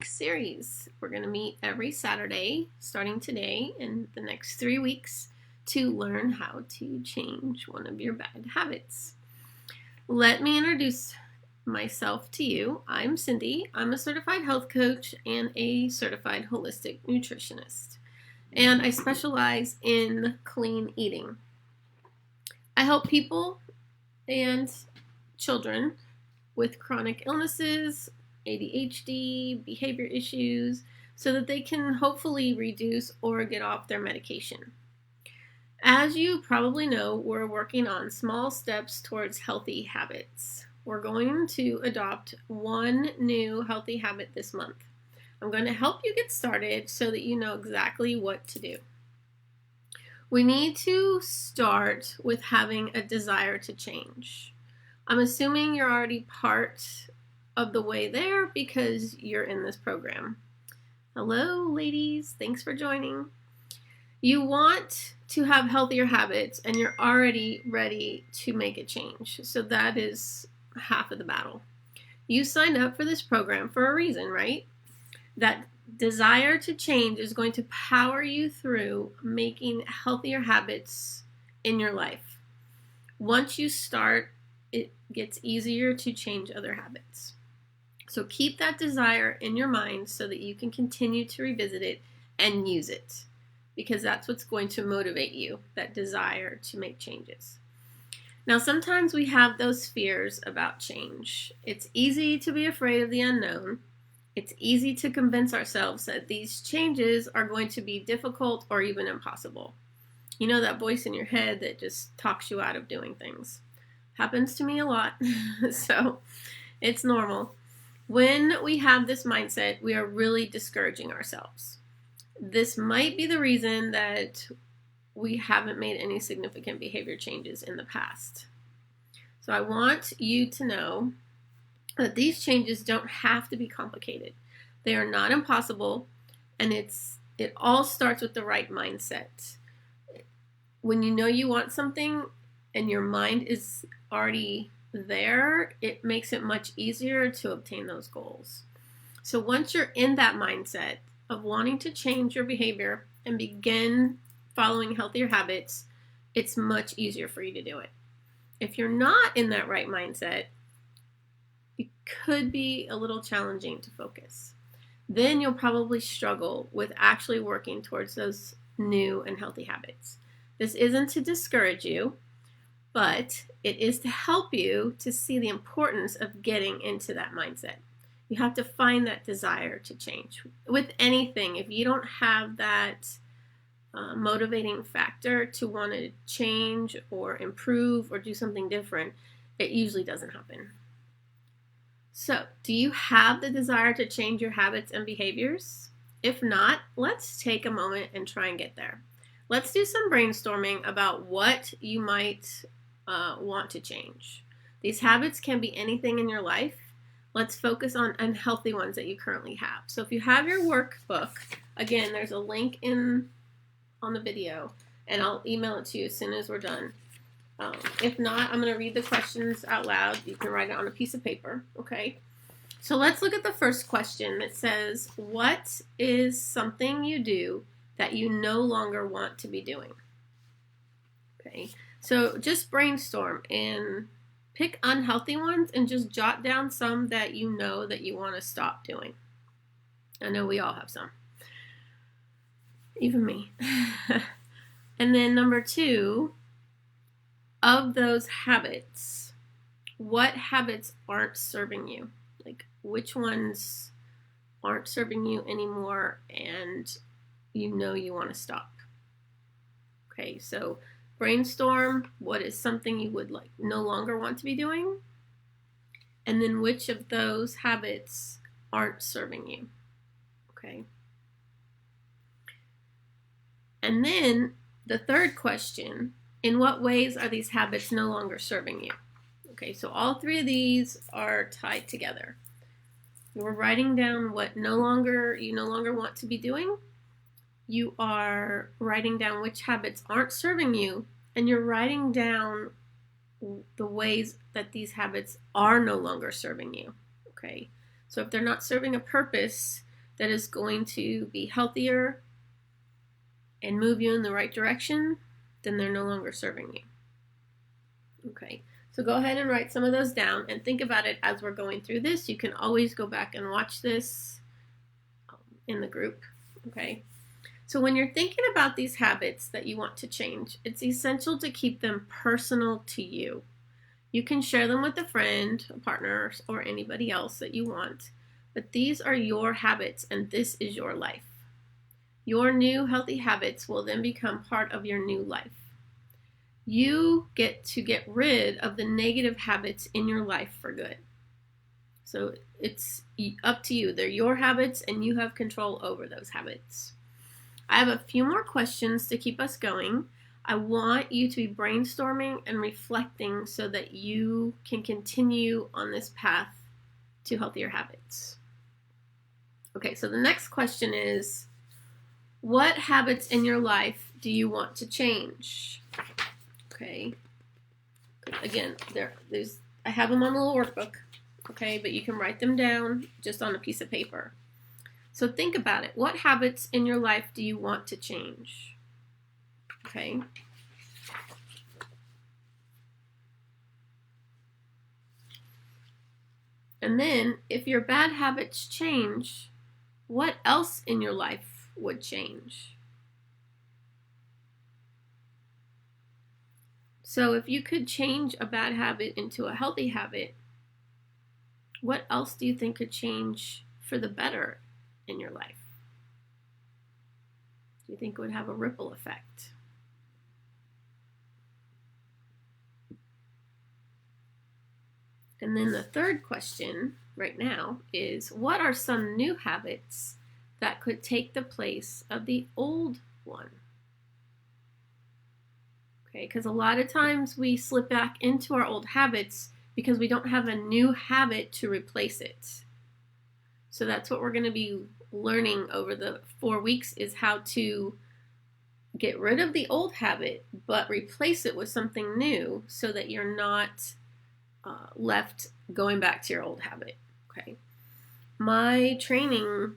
series. We're going to meet every Saturday starting today in the next 3 weeks to learn how to change one of your bad habits. Let me introduce myself to you. I'm Cindy. I'm a certified health coach and a certified holistic nutritionist, and I specialize in clean eating. I help people and children with chronic illnesses, ADHD, behavior issues, so that they can hopefully reduce or get off their medication. As you probably know, we're working on small steps towards healthy habits. We're going to adopt one new healthy habit this month. I'm going to help you get started so that you know exactly what to do. We need to start with having a desire to change. I'm assuming you're already part of the way there because you're in this program. Hello, ladies. Thanks for joining. You want to have healthier habits and you're already ready to make a change. So that is half of the battle. You signed up for this program for a reason, right? That desire to change is going to power you through making healthier habits in your life. Once you start, it gets easier to change other habits. So keep that desire in your mind so that you can continue to revisit it and use it, because that's what's going to motivate you, that desire to make changes. Now, sometimes we have those fears about change. It's easy to be afraid of the unknown. It's easy to convince ourselves that these changes are going to be difficult or even impossible. You know, that voice in your head that just talks you out of doing things. Happens to me a lot, so it's normal. When we have this mindset, we are really discouraging ourselves. This might be the reason that we haven't made any significant behavior changes in the past. So I want you to know that these changes don't have to be complicated. They are not impossible, and it all starts with the right mindset. When you know you want something and your mind is already there, it makes it much easier to obtain those goals. So once you're in that mindset of wanting to change your behavior and begin following healthier habits, it's much easier for you to do it. If you're not in that right mindset, it could be a little challenging to focus. Then you'll probably struggle with actually working towards those new and healthy habits. This isn't to discourage you, but it is to help you to see the importance of getting into that mindset. You have to find that desire to change. With anything, if you don't have that motivating factor to want to change or improve or do something different, it usually doesn't happen. So, do you have the desire to change your habits and behaviors? If not, let's take a moment and try and get there. Let's do some brainstorming about what you might want to change. These habits can be anything in your life. Let's focus on unhealthy ones that you currently have. So if you have your workbook, again, there's a link on the video, and I'll email it to you as soon as we're done. If not, I'm going to read the questions out loud. You can write it on a piece of paper, okay? So let's look at the first question that says, what is something you do that you no longer want to be doing? Okay, so just brainstorm and pick unhealthy ones and just jot down some that you know that you want to stop doing. I know we all have some. Even me. And then number 2, of those habits, what habits aren't serving you? Like, which ones aren't serving you anymore and you know you want to stop? Okay, so brainstorm what is something you would like no longer want to be doing, and then which of those habits aren't serving you. Okay. And then the third question, in what ways are these habits no longer serving you? Okay, so all 3 of these are tied together. You're writing down what you no longer want to be doing. You are writing down which habits aren't serving you, and you're writing down the ways that these habits are no longer serving you. Okay, so if they're not serving a purpose, that is going to be healthier and move you in the right direction, then they're no longer serving you. Okay, so go ahead and write some of those down and think about it as we're going through this. You can always go back and watch this in the group. Okay, so when you're thinking about these habits that you want to change, it's essential to keep them personal to you. You can share them with a friend, a partner, or anybody else that you want, but these are your habits and this is your life. Your new healthy habits will then become part of your new life. You get to get rid of the negative habits in your life for good. So it's up to you. They're your habits and you have control over those habits. I have a few more questions to keep us going. I want you to be brainstorming and reflecting so that you can continue on this path to healthier habits. Okay, so the next question is, what habits in your life do you want to change? Okay, again, I have them on a little workbook, okay, but you can write them down just on a piece of paper. So think about it. What habits in your life do you want to change? Okay. And then, if your bad habits change, what else in your life would change? So if you could change a bad habit into a healthy habit, what else do you think could change for the better in your life? Do you think it would have a ripple effect? And then the third question right now is, what are some new habits that could take the place of the old one? Okay, because a lot of times we slip back into our old habits because we don't have a new habit to replace it. So that's what we're going to be learning over the 4 weeks, is how to get rid of the old habit but replace it with something new so that you're not left going back to your old habit. Okay, my training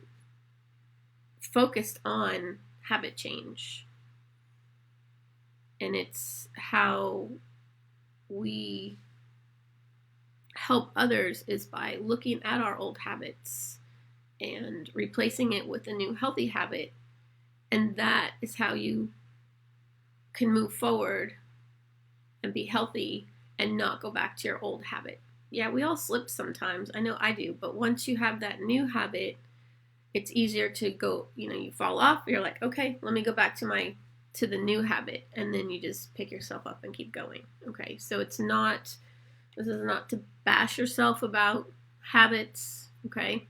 focused on habit change, and it's how we help others is by looking at our old habits and replacing it with a new healthy habit, and that is how you can move forward and be healthy and not go back to your old habit. Yeah, we all slip sometimes. I know I do. But once you have that new habit, it's easier to go, you fall off. You're like, okay, let me go back to the new habit. And then you just pick yourself up and keep going. Okay, so this is not to bash yourself about habits. Okay.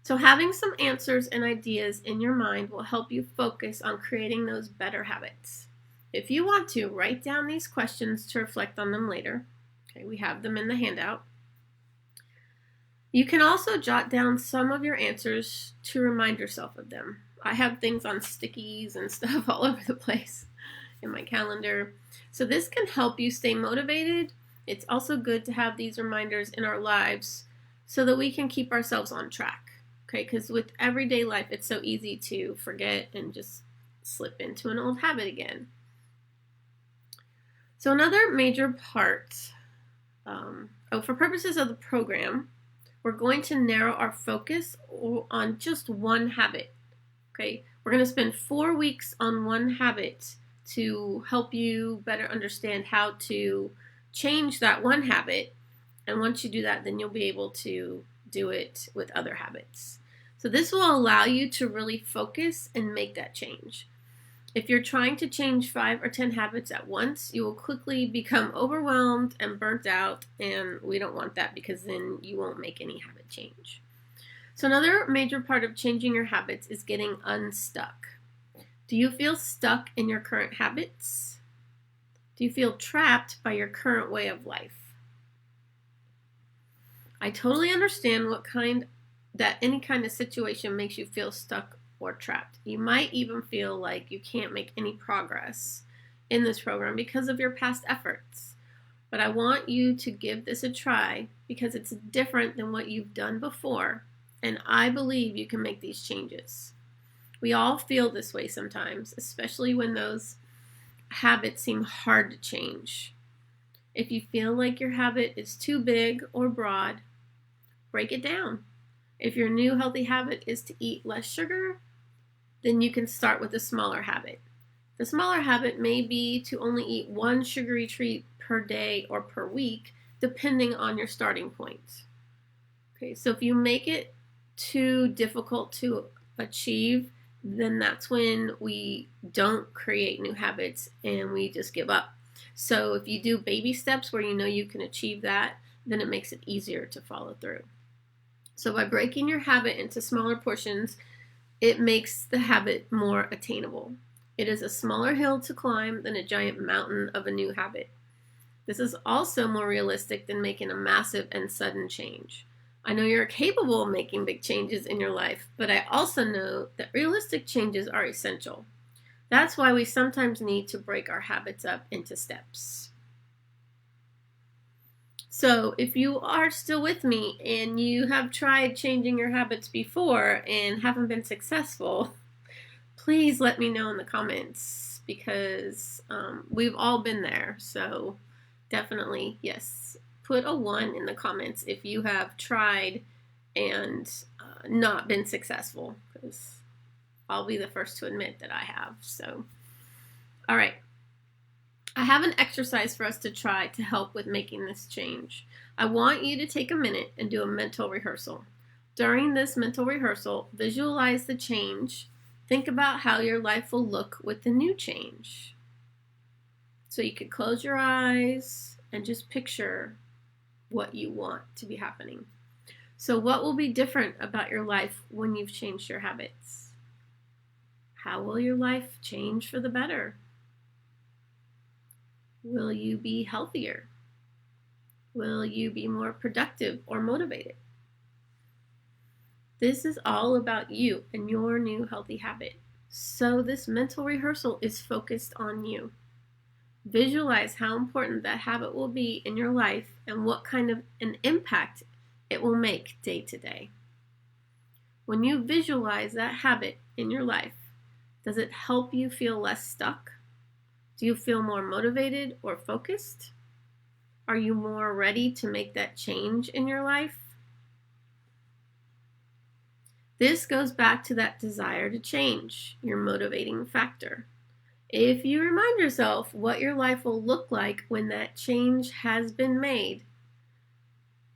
So having some answers and ideas in your mind will help you focus on creating those better habits. If you want to, write down these questions to reflect on them later. Okay, we have them in the handout. You can also jot down some of your answers to remind yourself of them. I have things on stickies and stuff all over the place in my calendar. So this can help you stay motivated. It's also good to have these reminders in our lives so that we can keep ourselves on track. Okay, because with everyday life, it's so easy to forget and just slip into an old habit again. So another major part, for purposes of the program, we're going to narrow our focus on just one habit. Okay, we're going to spend 4 weeks on one habit to help you better understand how to change that one habit. And once you do that, then you'll be able to do it with other habits. So this will allow you to really focus and make that change. If you're trying to change 5 or 10 habits at once, you will quickly become overwhelmed and burnt out, and we don't want that because then you won't make any habit change. So another major part of changing your habits is getting unstuck. Do you feel stuck in your current habits? Do you feel trapped by your current way of life? I totally understand that any kind of situation makes you feel stuck or trapped. You might even feel like you can't make any progress in this program because of your past efforts. But I want you to give this a try because it's different than what you've done before, and I believe you can make these changes. We all feel this way sometimes, especially when those habits seem hard to change. If you feel like your habit is too big or broad, break it down. If your new healthy habit is to eat less sugar, then you can start with a smaller habit. The smaller habit may be to only eat one sugary treat per day or per week, depending on your starting point. Okay, so if you make it too difficult to achieve, then that's when we don't create new habits and we just give up. So if you do baby steps where you know you can achieve that, then it makes it easier to follow through. So by breaking your habit into smaller portions, it makes the habit more attainable. It is a smaller hill to climb than a giant mountain of a new habit. This is also more realistic than making a massive and sudden change. I know you're capable of making big changes in your life, but I also know that realistic changes are essential. That's why we sometimes need to break our habits up into steps. So if you are still with me and you have tried changing your habits before and haven't been successful, please let me know in the comments, because we've all been there. So definitely, yes, put a 1 in the comments if you have tried and not been successful, because I'll be the first to admit that I have. So, all right. I have an exercise for us to try to help with making this change. I want you to take a minute and do a mental rehearsal. During this mental rehearsal, visualize the change. Think about how your life will look with the new change. So you could close your eyes and just picture what you want to be happening. So what will be different about your life when you've changed your habits? How will your life change for the better? Will you be healthier? Will you be more productive or motivated? This is all about you and your new healthy habit. So this mental rehearsal is focused on you. Visualize how important that habit will be in your life and what kind of an impact it will make day to day. When you visualize that habit in your life, does it help you feel less stuck? Do you feel more motivated or focused? Are you more ready to make that change in your life? This goes back to that desire to change, your motivating factor. If you remind yourself what your life will look like when that change has been made,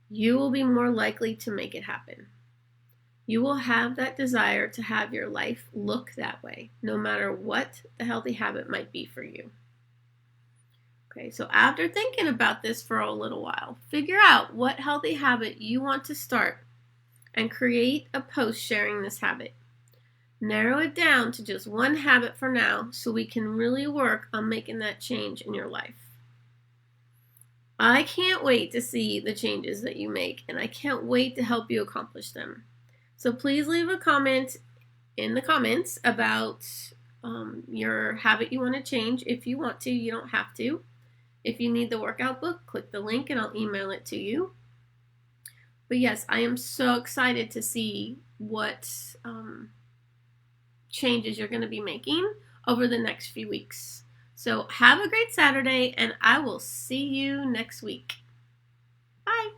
you will be more likely to make it happen. You will have that desire to have your life look that way, no matter what the healthy habit might be for you. Okay, so after thinking about this for a little while, figure out what healthy habit you want to start and create a post sharing this habit. Narrow it down to just one habit for now so we can really work on making that change in your life. I can't wait to see the changes that you make, and I can't wait to help you accomplish them. So please leave a comment in the comments about your habit you want to change. If you want to, you don't have to. If you need the workout book, click the link and I'll email it to you. But yes, I am so excited to see what changes you're going to be making over the next few weeks. So have a great Saturday, and I will see you next week. Bye.